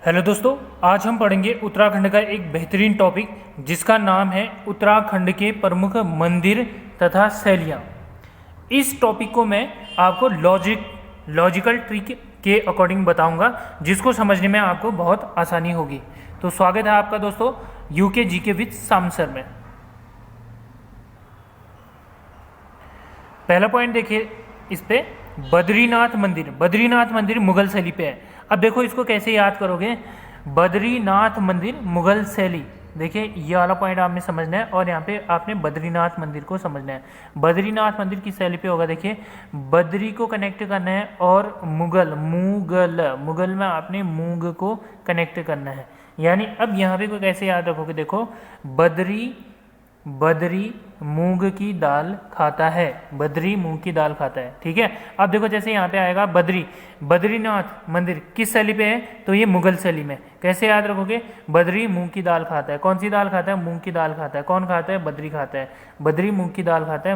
Hello दोस्तों, आज हम पढ़ेंगे उत्तराखंड का एक बेहतरीन टॉपिक जिसका नाम है उत्तराखंड के प्रमुख मंदिर तथा शैलियाँ। इस टॉपिक को मैं आपको लॉजिकल ट्रिक के अकॉर्डिंग बताऊंगा, जिसको समझने में आपको बहुत आसानी होगी। तो स्वागत है आपका दोस्तों यूके जीके विद शाम सर में। पहला पॉइंट देखिए इस पे, बद्रीनाथ मंदिर मुगल शैली पे है। अब देखो इसको कैसे याद करोगे, बद्रीनाथ मंदिर मुगल शैली। देखिए ये वाला पॉइंट आपने समझना है और यहाँ पे आपने बद्रीनाथ मंदिर को समझना है। बद्रीनाथ मंदिर की शैली पे होगा, देखिए बद्री को कनेक्ट करना है और मुगल में आपने मूंग को कनेक्ट करना है। यानी अब यहाँ पे को कैसे याद रखोगे, देखो बद्री मूंग की दाल खाता है, बद्री मूंग की दाल खाता है। ठीक है, अब देखो जैसे यहाँ पे आएगा बद्रीनाथ मंदिर किस शैली पे है, तो ये मुगल शैली में। कैसे याद रखोगे, बद्री मूंग की दाल खाता है। कौन सी दाल खाता है, मूंग की दाल खाता है। कौन खाता है, बद्री खाता है। बद्री मूंग की दाल खाता है,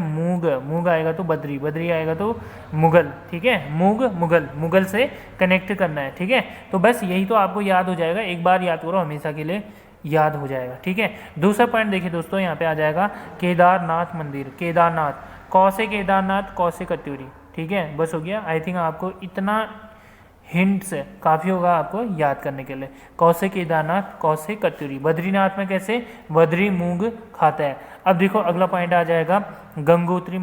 मूंग आएगा तो बद्री आएगा तो मुगल। ठीक है, मुगल से कनेक्ट करना है। ठीक है, तो बस यही तो आपको याद हो जाएगा, एक बार याद करो हमेशा के लिए याद हो जाएगा। ठीक है, दूसरा पॉइंट देखिए दोस्तों, यहाँ पे आ जाएगा केदारनाथ मंदिर। केदारनाथ कौसे कत्यूरी। ठीक है, बस हो गया। आई थिंक आपको इतना हिंट्स काफ़ी होगा आपको याद करने के लिए। कौसे केदारनाथ कौसे कत्यूरी। बद्रीनाथ में कैसे, बद्री मूंग खाता है। अब देखो अगला पॉइंट आ जाएगा गंगोत्री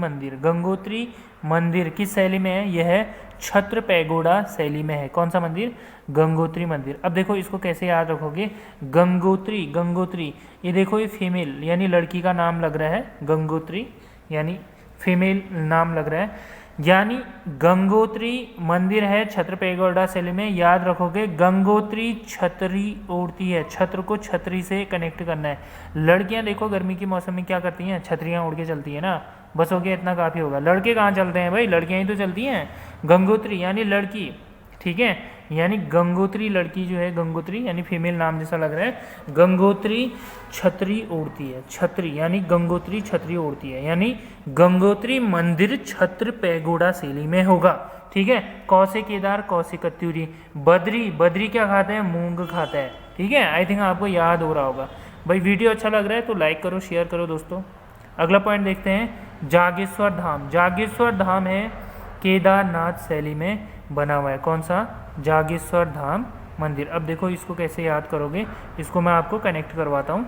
मंदिर किस शैली में है, यह है छत्र पैगोडा शैली में है। कौन सा मंदिर, गंगोत्री मंदिर। अब देखो इसको कैसे याद रखोगे, गंगोत्री ये देखो, ये फीमेल यानी लड़की का नाम लग रहा है, गंगोत्री यानी फीमेल नाम लग रहा है। यानी गंगोत्री मंदिर है छत्र पैगोडा शैली में। याद रखोगे गंगोत्री छतरी ओढ़ती है, छत्र को छतरी से कनेक्ट करना है। लड़कियां देखो गर्मी के मौसम में क्या करती हैं, छतरियां ओढ़ के चलती है ना। बस हो गया, इतना काफ़ी होगा। लड़के कहाँ चलते हैं भाई, लड़कियां ही तो चलती हैं। गंगोत्री यानी लड़की। ठीक है, यानी गंगोत्री लड़की जो है, गंगोत्री यानी फीमेल नाम जैसा लग रहा है। गंगोत्री छतरी ओढ़ती है, छतरी यानी गंगोत्री छतरी ओढ़ती है, यानी गंगोत्री मंदिर छत्र पैगोडा शैली में होगा। ठीक है, कौसे केदार कौसे कत्यूरी। बद्री क्या खाता है, मूंग खाता है। ठीक है, आई थिंक आपको याद हो रहा होगा। भाई वीडियो अच्छा लग रहा है तो लाइक करो, शेयर करो दोस्तों। अगला पॉइंट देखते हैं, जागेश्वर धाम है केदारनाथ शैली में बना हुआ है। कौन सा, जागेश्वर धाम मंदिर। अब देखो इसको कैसे याद करोगे, इसको मैं आपको कनेक्ट करवाता हूँ।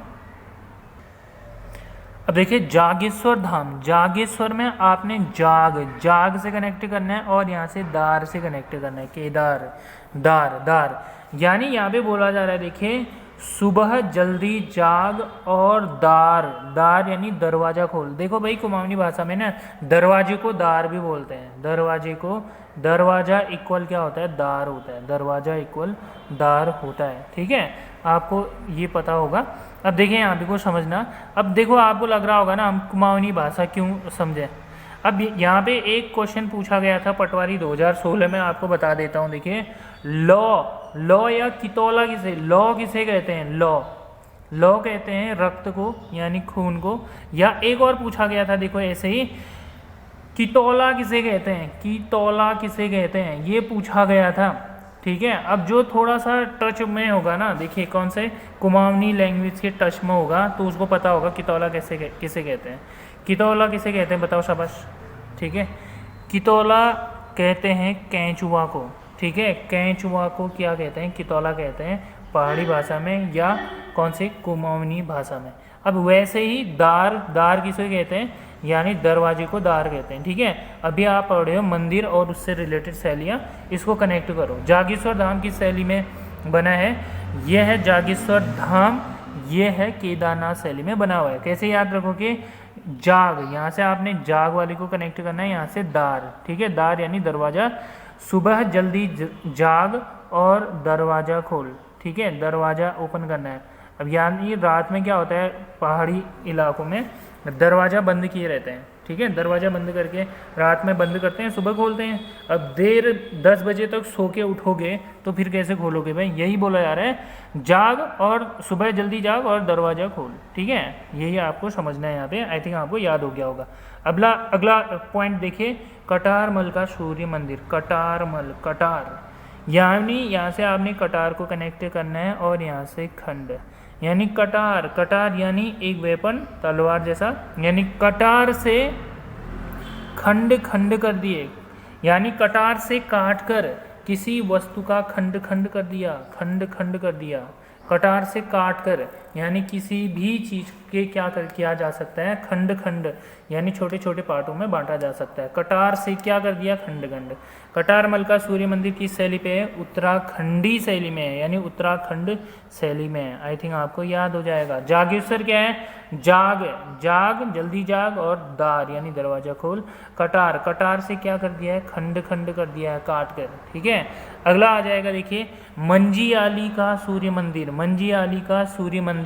अब देखिए जागेश्वर में आपने जाग से कनेक्ट करना है और यहाँ से दार से कनेक्ट करना है, केदार दार यानी यहाँ पे बोला जा रहा है, देखिए सुबह जल्दी जाग और दार यानी दरवाजा खोल। देखो भाई कुमाऊनी भाषा में ना दरवाजे को दार भी बोलते हैं। दरवाजा इक्वल क्या होता है, दार होता है। दरवाजा इक्वल दार होता है। ठीक है, आपको ये पता होगा। अब देखिए यहाँ पे को समझना। अब देखो आपको लग रहा होगा ना हम कुमाऊनी भाषा क्यों समझें। अब यहाँ पे एक क्वेश्चन पूछा गया था पटवारी 2016 में, आपको बता देता हूँ। देखिए लॉ या कितौला किसे कहते हैं, लॉ कहते हैं रक्त को यानी खून को। या एक और पूछा गया था, देखो ऐसे ही, कितौला किसे कहते हैं, ये पूछा गया था। ठीक है, अब जो थोड़ा सा टच में होगा ना, देखिए कौन से कुमाऊनी लैंग्वेज के टच में होगा तो उसको पता होगा कितौला किसे कहते हैं। कितौला किसे कहते हैं, बताओ शाबाश। ठीक है, कितौला कहते हैं कैंचुआ को। ठीक है, कैंचुआ को क्या कहते हैं, कितौला कहते हैं पहाड़ी भाषा में या कौन से कुमाऊनी भाषा में। अब वैसे ही दार किसे कहते हैं, यानी दरवाजे को दार कहते हैं। ठीक है, अभी आप पढ़ रहे हो मंदिर और उससे रिलेटेड शैलियाँ, इसको कनेक्ट करो। जागेश्वर धाम किस शैली में बना है, यह है जागेश्वर धाम, ये है केदारनाथ शैली में बना हुआ है। कैसे याद रखोगे, जाग यहाँ से आपने जाग वाले को कनेक्ट करना है, यहाँ से दार। ठीक है, दार यानी दरवाजा, सुबह जल्दी जाग और दरवाजा खोल। ठीक है, दरवाजा ओपन करना है। अब यानी रात में क्या होता है, पहाड़ी इलाकों में दरवाज़ा बंद किए रहते हैं। ठीक है, दरवाज़ा बंद करके रात में बंद करते हैं, सुबह खोलते हैं। अब देर 10 बजे तक सो के उठोगे तो फिर कैसे खोलोगे भाई, यही बोला जा रहा है, जाग और सुबह जल्दी जाग और दरवाज़ा खोल। ठीक है, यही आपको समझना है यहाँ पे। आई थिंक आपको याद हो गया होगा। अगला पॉइंट देखिए, कटारमल का सूर्य मंदिर। कटार यानी यहाँ से आपने कटार को कनेक्ट करना है और यहाँ से खंड, यानी कटार, कटार यानी एक वेपन तलवार जैसा, यानी कटार से खंड खंड कर दिए, यानी कटार से काट कर किसी वस्तु का खंड खंड कर दिया, खंड खंड कर दिया। कटार से काट कर यानी किसी भी चीज़ के क्या कर किया जा सकता है, खंड खंड, यानी छोटे छोटे पार्टों में बांटा जा सकता है। कटार से क्या कर दिया, खंड खंड। कटारमल का सूर्य मंदिर किस शैली पे है, उत्तराखंडी शैली में है, यानी उत्तराखंड शैली में है। आई थिंक आपको याद हो जाएगा। जागेश्वर क्या है, जाग, जाग जल्दी जाग, और दार यानी दरवाजा खोल। कटार, कटार से क्या कर दिया है, खंड खंड कर दिया है काट कर, ठीक है। अगला आ जाएगा देखिए, मंजियाली का सूर्य मंदिर, मंजियाली का सूर्य मंदिर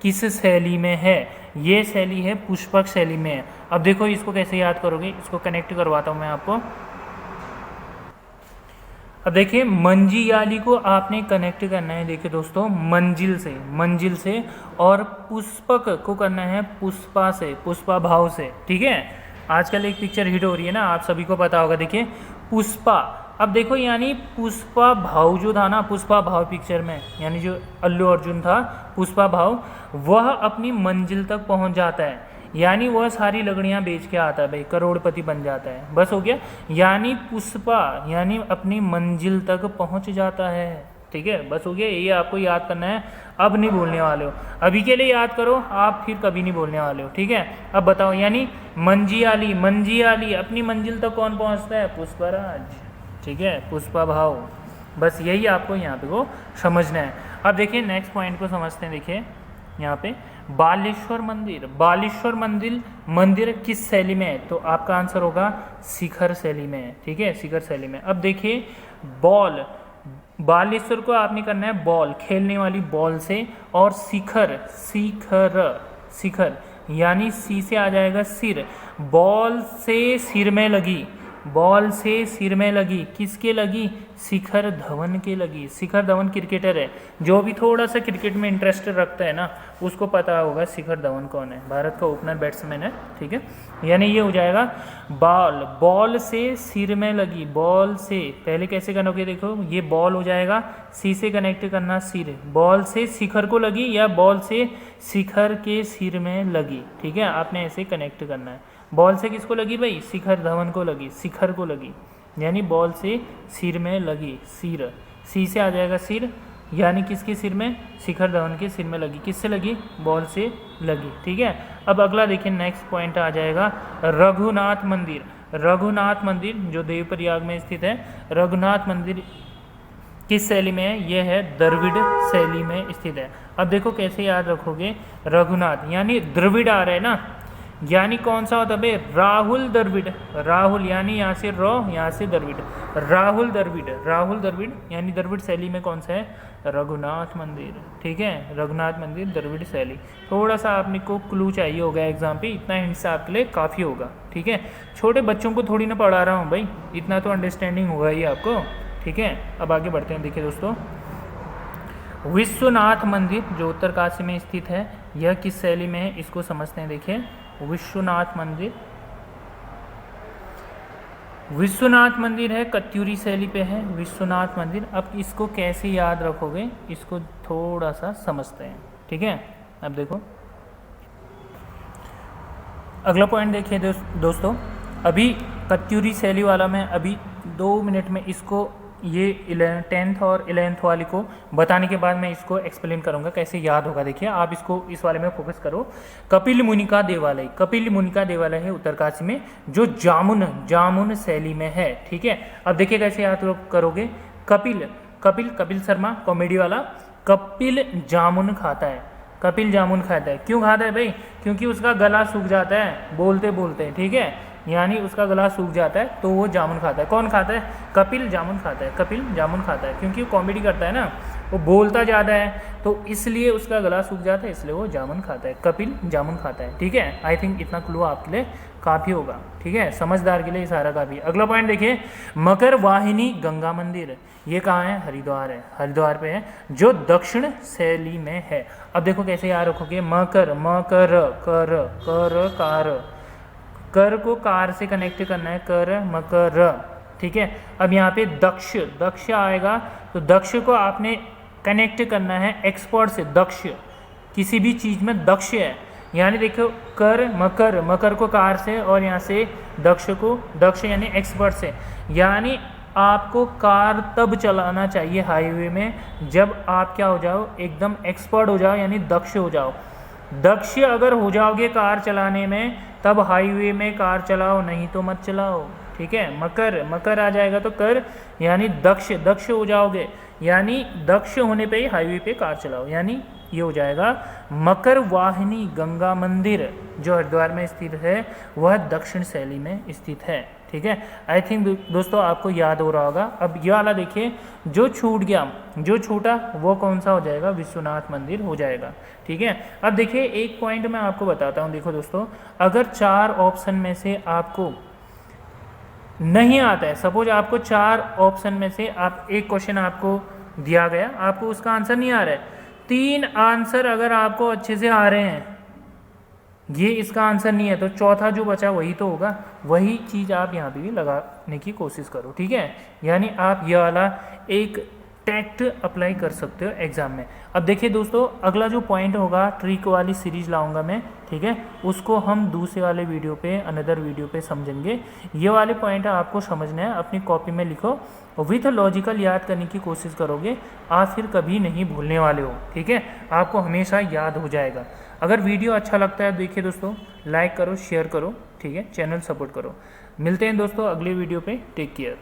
किस शैली में है, ये शैली है पुष्पक शैली में है। अब देखो इसको कैसे याद करोगे, इसको कनेक्ट करवाता हूँ मैं आपको। अब देखिए मंजियाली को आपने कनेक्ट करना है, देखिए दोस्तों, मंजिल से, मंजिल से, और पुष्पक को करना है पुष्पा से, पुष्पा भाव से, ठीक है। आजकल एक पिक्चर हिट हो रही है ना, आप सभी को पता होगा, देखिए पुष्पा। अब देखो यानी पुष्पा भाव जो था ना, पुष्पा भाव पिक्चर में, यानी जो अल्लू अर्जुन था, पुष्पा भाव, वह अपनी मंजिल तक पहुंच जाता है, यानी वह सारी लकड़ियाँ बेच के आता है भाई, करोड़पति बन जाता है, बस हो गया। यानी पुष्पा यानी अपनी मंजिल तक पहुंच जाता है, ठीक है, बस हो गया। ये आपको याद करना है, अब नहीं बोलने वाले हो, अभी के लिए याद करो, आप फिर कभी नहीं बोलने वाले हो, ठीक है। अब बताओ, यानी मंजियाली, मंजियाली अपनी मंजिल तक कौन पहुँचता है, पुष्पराज, ठीक है, पुष्पा भाव, बस यही आपको यहाँ पे को समझना है। अब देखिए नेक्स्ट पॉइंट को समझते हैं। देखिए यहाँ पे बालेश्वर मंदिर, बालेश्वर मंदिर, मंदिर किस शैली में है, तो आपका आंसर होगा शिखर शैली में है, ठीक है, शिखर शैली में। अब देखिए बॉल, बालेश्वर को आपने करना है बॉल, खेलने वाली बॉल से, और शिखर, शिखर, शिखर यानी सी से आ जाएगा सिर, बॉल से सिर में लगी, बॉल से सिर में लगी, किसके लगी, शिखर धवन के लगी। शिखर धवन क्रिकेटर है, जो भी थोड़ा सा क्रिकेट में इंटरेस्ट रखता है ना, उसको पता होगा शिखर धवन कौन है, भारत का ओपनर बैट्समैन है, ठीक है। यानी ये हो जाएगा बॉल, बॉल से सिर में लगी, बॉल से, पहले कैसे करोगे, देखो ये बॉल हो जाएगा, सी से कनेक्ट करना सिर, बॉल से शिखर को लगी, या बॉल से शिखर के सिर में लगी, ठीक है, आपने ऐसे कनेक्ट करना है। बॉल से किसको लगी भाई, शिखर धवन को लगी, शिखर को लगी, यानी बॉल से सिर में लगी, सिर, सी से आ जाएगा सिर, यानी किसके सिर में, शिखर धवन के सिर में लगी, किससे लगी, बॉल से लगी, ठीक है। अब अगला देखिए नेक्स्ट पॉइंट आ जाएगा रघुनाथ मंदिर, रघुनाथ मंदिर जो देवप्रयाग में स्थित है, रघुनाथ मंदिर किस शैली में है, यह है द्रविड़ शैली में स्थित है। अब देखो कैसे याद रखोगे, रघुनाथ यानी द्रविड़ आ रहे हैं ना, यानी कौन सा होता है, राहुल द्रविड़, राहुल यानी यहाँ से रो, यहाँ से द्रविड़, राहुल द्रविड़, राहुल द्रविड़ यानी द्रविड़ शैली में कौन सा है, रघुनाथ मंदिर, ठीक है, रघुनाथ मंदिर द्रविड़ शैली। थोड़ा सा आपने को क्लू चाहिए होगा एग्जाम पे, इतना हिंट्स आपके लिए काफ़ी होगा, ठीक है। छोटे बच्चों को थोड़ी ना पढ़ा रहा हूँ भाई, इतना तो अंडरस्टैंडिंग होगा ही आपको, ठीक है। अब आगे बढ़ते हैं। देखिए दोस्तों, विश्वनाथ मंदिर जो उत्तरकाशी में स्थित है, यह किस शैली में है, इसको समझते हैं। देखिए विश्वनाथ मंदिर, विश्वनाथ मंदिर है कत्यूरी शैली पे है विश्वनाथ मंदिर। अब इसको कैसे याद रखोगे, इसको थोड़ा सा समझते हैं, ठीक है। अब देखो अगला पॉइंट देखिए दोस्तों, अभी कत्यूरी शैली वाला मैं अभी 2 मिनट में इसको, ये 10th और 11th वाली को बताने के बाद मैं इसको एक्सप्लेन करूंगा कैसे याद होगा। देखिए आप इसको, इस वाले में फोकस करो। कपिल मुनि का देवालय, कपिल मुनि का देवालय है उत्तरकाशी में, जो जामुन, जामुन शैली में है, ठीक है। अब देखिए कैसे याद करोगे, कपिल, कपिल, कपिल शर्मा कॉमेडी वाला, कपिल जामुन खाता है, कपिल जामुन खाता है, क्यों खाता है भाई, क्योंकि उसका गला सूख जाता है बोलते बोलते, ठीक है, यानी उसका गला सूख जाता है तो वो जामुन खाता है। कौन खाता है, कपिल जामुन खाता है, कपिल जामुन खाता है, क्योंकि वो कॉमेडी करता है ना, वो बोलता ज़्यादा है तो इसलिए उसका गला सूख जाता है, इसलिए वो जामुन खाता है, कपिल जामुन खाता है, ठीक है। आई थिंक इतना क्लू आपके लिए काफ़ी होगा, ठीक है, समझदार के लिए सारा काफ़ी। अगला पॉइंट देखिए, मकर वाहिनी गंगा मंदिर, ये कहाँ है, हरिद्वार है, हरिद्वार पे है, जो दक्षिण शैली में है। अब देखो कैसे याद रखोगे, मकर, मकर, कर, कर, कार, कर को कार से कनेक्ट करना है, कर, मकर, ठीक है। अब यहाँ पे दक्ष, दक्ष आएगा तो दक्ष को आपने कनेक्ट करना है एक्सपर्ट से। दक्ष किसी भी चीज़ में दक्ष है, यानी देखो कर मकर, मकर को कार से और यहाँ से दक्ष को दक्ष यानी एक्सपर्ट से। यानी आपको कार तब चलाना चाहिए हाईवे में जब आप क्या हो जाओ, एकदम एक्सपर्ट हो जाओ, यानी दक्ष हो जाओ। दक्ष अगर हो जाओगे कार चलाने में तब हाईवे में कार चलाओ, नहीं तो मत चलाओ, ठीक है। मकर, मकर आ जाएगा तो कर यानी दक्ष, दक्ष हो जाओगे, यानी दक्ष होने पे ही हाईवे पे कार चलाओ, यानी ये हो जाएगा मकर वाहिनी गंगा मंदिर जो हरिद्वार में स्थित है वह दक्षिण शैली में स्थित है, ठीक है। आई थिंक दोस्तों आपको याद हो रहा होगा। अब ये वाला देखिए, जो छूट गया, जो छूटा वो कौन सा हो जाएगा, विश्वनाथ मंदिर हो जाएगा, ठीक है। अब देखिए एक पॉइंट मैं आपको बताता हूँ, देखो दोस्तों, अगर 4 ऑप्शन में से आपको नहीं आता है, सपोज आपको 4 ऑप्शन में से आप एक क्वेश्चन आपको दिया गया, आपको उसका आंसर नहीं आ रहा है, 3 आंसर अगर आपको अच्छे से आ रहे हैं, ये इसका आंसर नहीं है, तो चौथा जो बचा वही तो होगा, वही चीज़ आप यहाँ पे भी लगाने की कोशिश करो, ठीक है। यानी आप ये वाला एक टैक्ट अप्लाई कर सकते हो एग्ज़ाम में। अब देखिए दोस्तों, अगला जो पॉइंट होगा, ट्रिक वाली सीरीज लाऊंगा मैं, ठीक है, उसको हम दूसरे वाले वीडियो पे, अनदर वीडियो पे समझेंगे। ये वाले पॉइंट आपको समझना है, अपनी कॉपी में लिखो, विथ लॉजिकल याद करने की कोशिश करोगे, आप फिर कभी नहीं भूलने वाले हो, ठीक है, आपको हमेशा याद हो जाएगा। अगर वीडियो अच्छा लगता है देखिए दोस्तों, लाइक करो, शेयर करो, ठीक है, चैनल सपोर्ट करो। मिलते हैं दोस्तों अगले वीडियो पे, टेक केयर।